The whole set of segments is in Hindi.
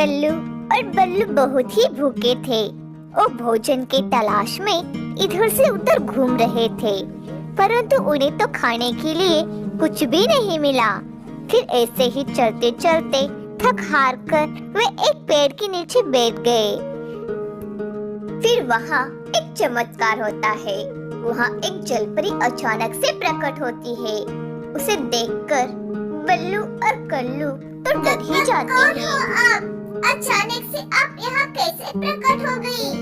कल्लू और बल्लू बहुत ही भूखे थे। वो भोजन के तलाश में इधर से उधर घूम रहे थे, परंतु उन्हें तो खाने के लिए कुछ भी नहीं मिला। फिर ऐसे ही चलते चलते थक हार कर वे एक पेड़ के नीचे बैठ गए। फिर वहाँ एक चमत्कार होता है। वहाँ एक जलपरी अचानक से प्रकट होती है। उसे देखकर बल्लू और कल्लू तो डर ही जाते हैं। अचानक से आप यहाँ कैसे प्रकट हो गई?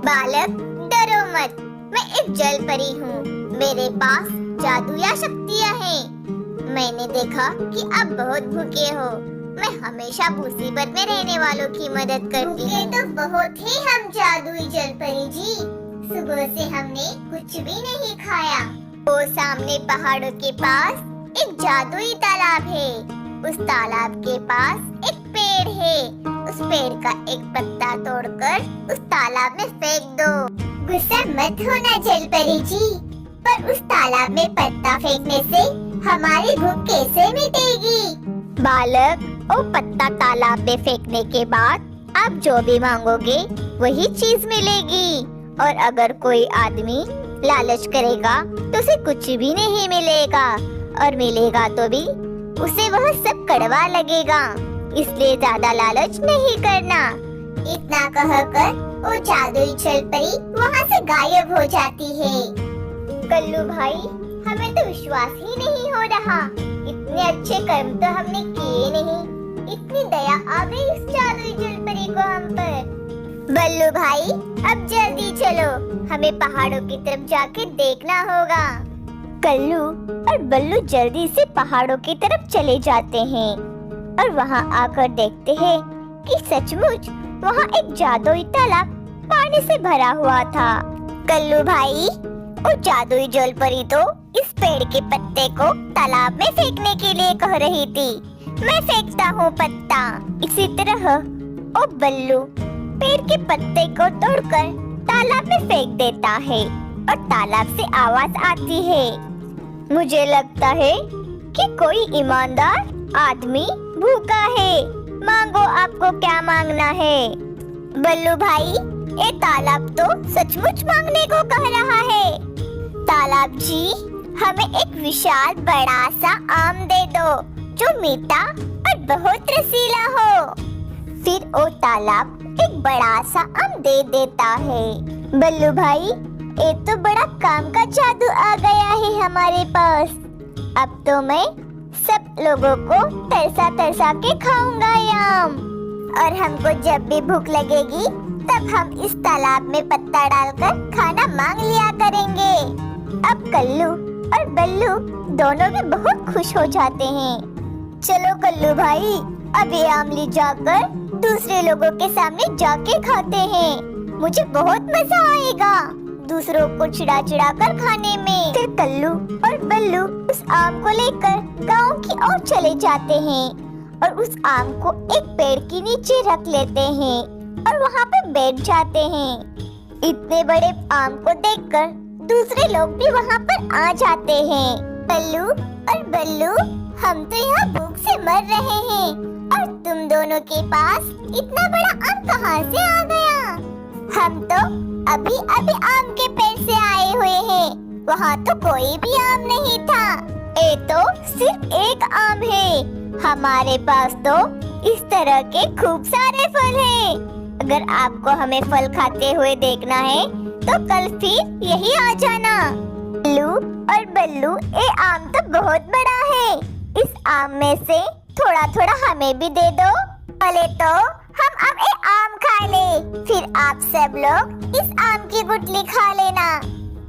बालक, डरो मत, मैं एक जलपरी हूँ। मेरे पास जादू या शक्तियाँ हैं। मैंने देखा कि आप बहुत भूखे हो। मैं हमेशा मुसीबत में रहने वालों की मदद करती हूँ। तो बहुत ही हम जादुई जलपरी जी। सुबह से हमने कुछ भी नहीं खाया। वो सामने पहाड़ों के पास एक जादुई तालाब है। उस तालाब के पास एक पेड़ है। उस पेड़ का एक पत्ता तोड़कर उस तालाब में फेंक दो। गुस्सा मत होना जलपरी जी, पर उस तालाब में पत्ता फेंकने से हमारी भूख कैसे मिटेगी? बालक, वो पत्ता तालाब में फेंकने के बाद आप जो भी मांगोगे वही चीज मिलेगी। और अगर कोई आदमी लालच करेगा तो उसे कुछ भी नहीं मिलेगा, और मिलेगा तो भी उसे वह सब कड़वा लगेगा। इसलिए ज्यादा लालच नहीं करना। इतना कहकर वो जादुई जलपरी वहाँ से गायब हो जाती है। कल्लू भाई, हमें तो विश्वास ही नहीं हो रहा। इतने अच्छे कर्म तो हमने किए नहीं। इतनी दया आ गई उस जादुई जलपरी को हम पर। बल्लू भाई, अब जल्दी चलो, हमें पहाड़ों की तरफ जाके देखना होगा। कल्लू और बल्लू जल्दी से पहाड़ों की तरफ चले जाते हैं और वहाँ आकर देखते हैं कि सचमुच वहाँ एक जादुई तालाब पानी से भरा हुआ था। कल्लू भाई, वो जादुई जलपरी तो इस पेड़ के पत्ते को तालाब में फेंकने के लिए कह रही थी। मैं फेंकता हूँ पत्ता। इसी तरह वो बल्लू पेड़ के पत्ते को तोड़कर तालाब में फेंक देता है और तालाब से आवाज आती है। मुझे लगता है कि कोई ईमानदार आदमी भूखा है। मांगो, आपको क्या मांगना है? बल्लू भाई, ये तालाब तो सचमुच मांगने को कह रहा है। तालाब जी, हमें एक विशाल बड़ा सा आम दे दो जो मीठा और बहुत रसीला हो। फिर वो तालाब एक बड़ा सा आम दे देता है। बल्लू भाई, ये तो बड़ा काम का जादू आ गया है हमारे पास। अब तो मैं सब लोगों को तरसा तरसा के खाऊंगा ये आम। और हमको जब भी भूख लगेगी तब हम इस तालाब में पत्ता डालकर खाना मांग लिया करेंगे। अब कल्लू और बल्लू दोनों भी बहुत खुश हो जाते हैं। चलो कल्लू भाई, अब ये आम ले जाकर दूसरे लोगों के सामने जाके खाते हैं। मुझे बहुत मजा आएगा दूसरों को चिढ़ा चिढ़ा कर खाने में। फिर कल्लू और बल्लू उस आम को लेकर गांव की ओर चले जाते हैं और उस आम को एक पेड़ के नीचे रख लेते हैं और वहाँ पे बैठ जाते हैं। इतने बड़े आम को देखकर दूसरे लोग भी वहाँ पर आ जाते हैं। कल्लू और बल्लू, हम तो यहाँ भूख से मर रहे हैं और तुम दोनों के पास इतना बड़ा आम कहाँ से आ गया? हम तो अभी अभी आम के पेड़ से आए हुए हैं। वहाँ तो कोई भी आम नहीं था। ये तो सिर्फ एक आम है। हमारे पास तो इस तरह के खूब सारे फल हैं। अगर आपको हमें फल खाते हुए देखना है तो कल फिर यही आ जाना। बल्लू और बल्लू, ये आम तो बहुत बड़ा है। इस आम में से थोड़ा थोड़ा हमें भी दे दो। पहले तो हम अब ये आम खा ले, फिर आप सब लोग इस आम की गुठली खा लेना।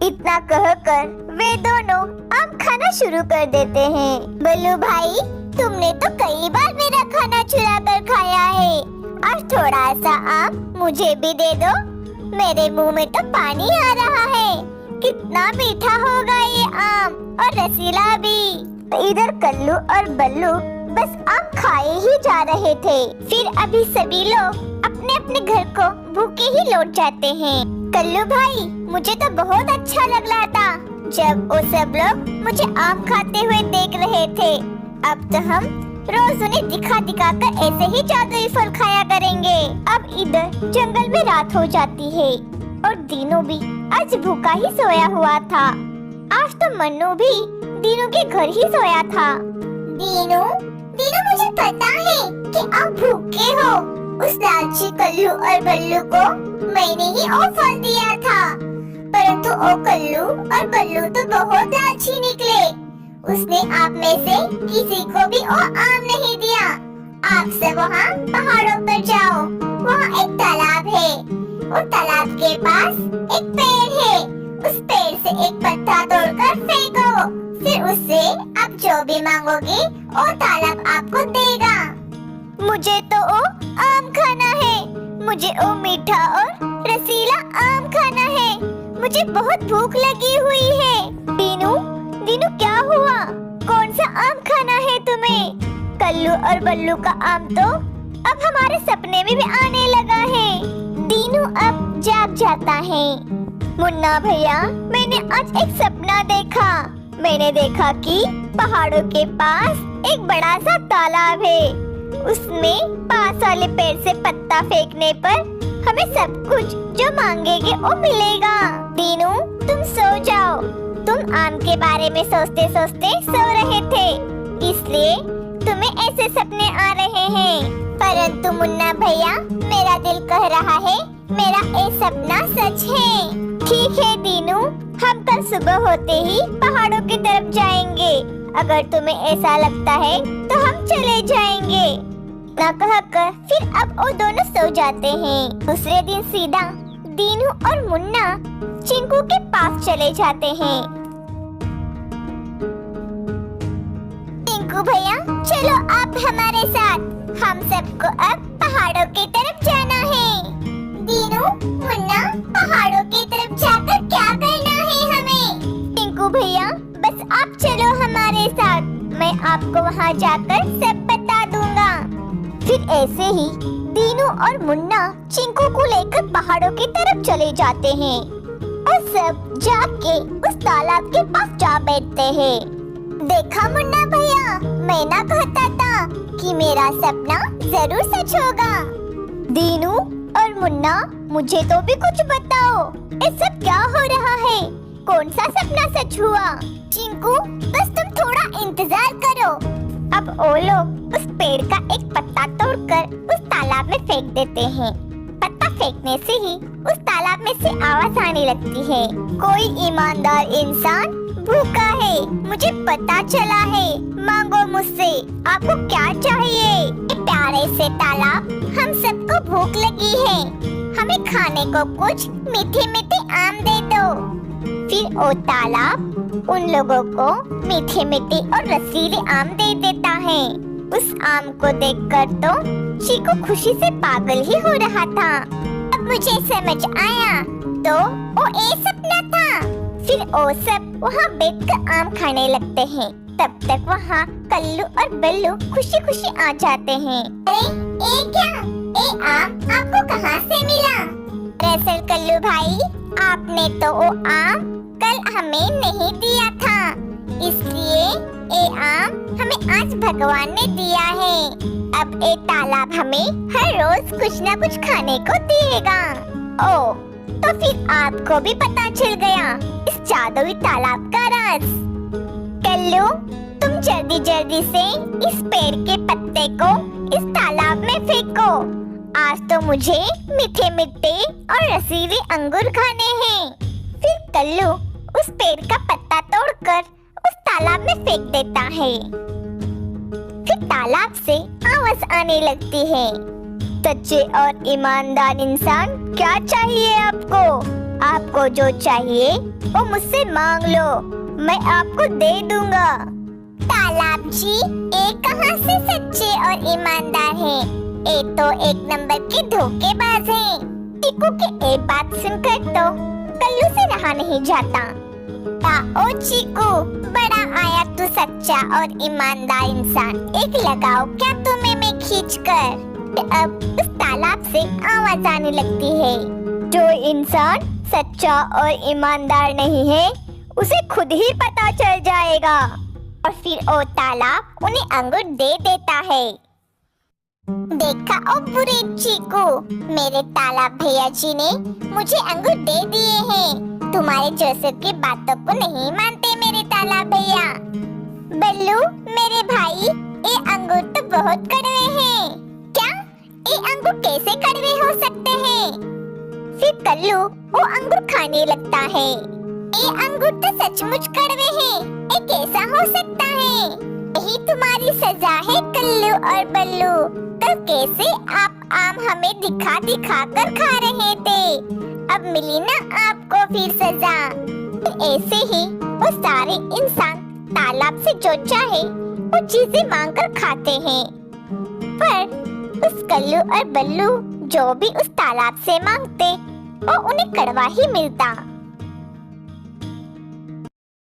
इतना कहकर वे दोनों आम खाना शुरू कर देते हैं। बल्लू भाई, तुमने तो कई बार मेरा खाना चुरा कर खाया है। आज थोड़ा सा आम मुझे भी दे दो। मेरे मुंह में तो पानी आ रहा है। कितना मीठा होगा ये आम, और रसीला भी। इधर कल्लू और बल्लू बस आम खाए ही जा रहे थे। फिर अभी सभी लोग अपने अपने घर को भूखे ही लौट जाते हैं। कल्लू भाई, मुझे तो बहुत अच्छा लग रहा था जब वो सब लोग मुझे आम खाते हुए देख रहे थे। अब तो हम रोज उन्हें दिखा दिखा कर ऐसे ही जादुई फल खाया करेंगे। अब इधर जंगल में रात हो जाती है और दीनू भी आज भूखा ही सोया हुआ था। आज तो मन्नू भी दीनू के घर ही सोया था। दीनू, दीनू मुझे पता है कि आप भूखे हो। उस लालची कल्लू और बल्लू को मैंने ही वो फल दिया था, परंतु वो कल्लू और बल्लू तो बहुत लालची निकले। उसने आप में से किसी को भी वो आम नहीं दिया। आप सब वहाँ पहाड़ों पर जाओ, वहाँ एक तालाब है। उस तालाब के पास एक पेड़ है। उस पेड़ से एक पत्ता तोड़कर फेंको, फिर उससे आप जो भी मांगोगे वो तालाब आपको देगा। मुझे तो वो आम खाना है। मुझे वो मीठा और रसीला आम खाना है। मुझे बहुत भूख लगी हुई है। दीनू, दीनू क्या हुआ? कौन सा आम खाना है तुम्हें? कल्लू और बल्लू का आम तो अब हमारे सपने में भी आने लगा है। दीनू अब जाग जाता है। मुन्ना भैया, मैंने आज एक सपना देखा। मैंने देखा कि पहाड़ों के पास एक बड़ा सा तालाब है। उसमें पास वाले पेड़ से पत्ता फेंकने पर हमें सब कुछ जो मांगेंगे वो मिलेगा। दीनू, तुम सो जाओ। तुम आम के बारे में सोचते सोचते सो रहे थे, इसलिए तुम्हें ऐसे सपने आ रहे हैं। परंतु मुन्ना भैया, मेरा दिल कह रहा है मेरा ये सपना सच है। ठीक है दीनू, हम कल सुबह होते ही पहाड़ों की तरफ जाएंगे। अगर तुम्हें ऐसा लगता है तो हम चले जाएंगे। ना कहकर फिर अब वो दोनों सो जाते हैं। दूसरे दिन सीधा दीनू और मुन्ना चिंकू के पास चले जाते हैं। चिंकू भैया, चलो आप हमारे साथ। हम सबको अब पहाड़ों की तरफ जाना है। दीनू, मुन्ना, पहाड़ों की तरफ जाकर क्या करना है हमें? चिंकू भैया, बस आप चलो हमारे साथ। मैं आपको वहाँ जाकर सब बता दूंगा। फिर ऐसे ही दीनू और मुन्ना चिंकू को लेकर पहाड़ों की तरफ चले जाते हैं और सब जाके उस तालाब के पास जा बैठते हैं। देखा मुन्ना भैया, मैं ना कहता था कि मेरा सपना जरूर सच होगा। दीनू और मुन्ना, मुझे तो भी कुछ बताओ, ये सब क्या हो रहा है? कौन सा सपना सच हुआ? चिंकू, बस तुम थोड़ा इंतजार करो। अब वो लोग उस पेड़ का एक पत्ता तोड़कर उस तालाब में फेंक देते हैं। पत्ता फेंकने से ही उस तालाब में से आवाज आने लगती है। कोई ईमानदार इंसान भूखा है, मुझे पता चला है। मांगो मुझसे, आपको क्या चाहिए? प्यारे से तालाब, हम सबको भूख लगी है। हमें खाने को कुछ मीठे मीठे आम दे दो। फिर वो तालाब उन लोगों को मीठे मीठे और रसीले आम दे देता है। उस आम को देखकर तो चीकू खुशी से पागल ही हो रहा था। अब मुझे समझ आया, तो वो ये सपना था। फिर वो सब वहाँ बैठकर आम खाने लगते हैं। तब तक वहाँ कल्लू और बल्लू खुशी खुशी आ जाते हैं। अरे, ये क्या? ये आम आपको कहाँ से मिला? दरअसल कल्लू भाई, आपने तो वो आम कल हमें नहीं दिया था, इसलिए ये आम हमें आज भगवान ने दिया है। अब ये तालाब हमें हर रोज कुछ न कुछ खाने को देगा। ओ, तो फिर आपको भी पता चल गया इस जादुई तालाब का राज। कल्लू, तुम जल्दी जल्दी से इस पेड़ के पत्ते को इस तालाब में फेंको। आज तो मुझे मीठे मीठे और रसीले अंगूर खाने हैं। फिर कल्लू उस पेड़ का पत्ता तोड़कर उस तालाब में फेंक देता है। फिर तालाब से आवाज आने लगती है। सच्चे और ईमानदार इंसान, क्या चाहिए आपको? आपको जो चाहिए वो मुझसे मांग लो, मैं आपको दे दूंगा। तालाब जी, ये कहाँ से सच्चे और ईमानदार हैं? ये तो एक नंबर के धोखेबाज हैं। चीकू की एक बात सुनकर तो कल्लू से रहा नहीं जाता। ओ चीकू, बड़ा आया तू सच्चा और ईमानदार इंसान। एक लगाओ क्या तुम्हें मैं खींच कर। अब उस तालाब से आवाज आने लगती है। जो इंसान सच्चा और ईमानदार नहीं है, उसे खुद ही पता चल जाएगा। और फिर वो तालाब उन्हें अंगूर दे देता है। देखा ओ बुरे चीकू, मेरे तालाब भैया जी ने मुझे अंगूर दे दिए हैं। तुम्हारे जोसेफ की बातों को नहीं मानते मेरे तालाब भैया। बल्लू मेरे भाई, ये अंगूर तो बहुत कड़वे हैं। क्या ये अंगूर कैसे कड़वे हो सकते हैं? फिर कल्लू वो अंगूर खाने लगता है। ये अंगूर तो सचमुच कड़वे हैं, ये कैसा हो सकता है? यही तुम्हारी सजा है कल्लू और बल्लू। तो कैसे आप आम हमें दिखा दिखा कर खा रहे थे, अब मिली ना आपको फिर सजा। ऐसे ही वो सारे इंसान तालाब से जो चाहे वो चीजें मांग कर खाते हैं, पर उस कल्लू और बल्लू जो भी उस तालाब से मांगते वो उन्हें कड़वा ही मिलता।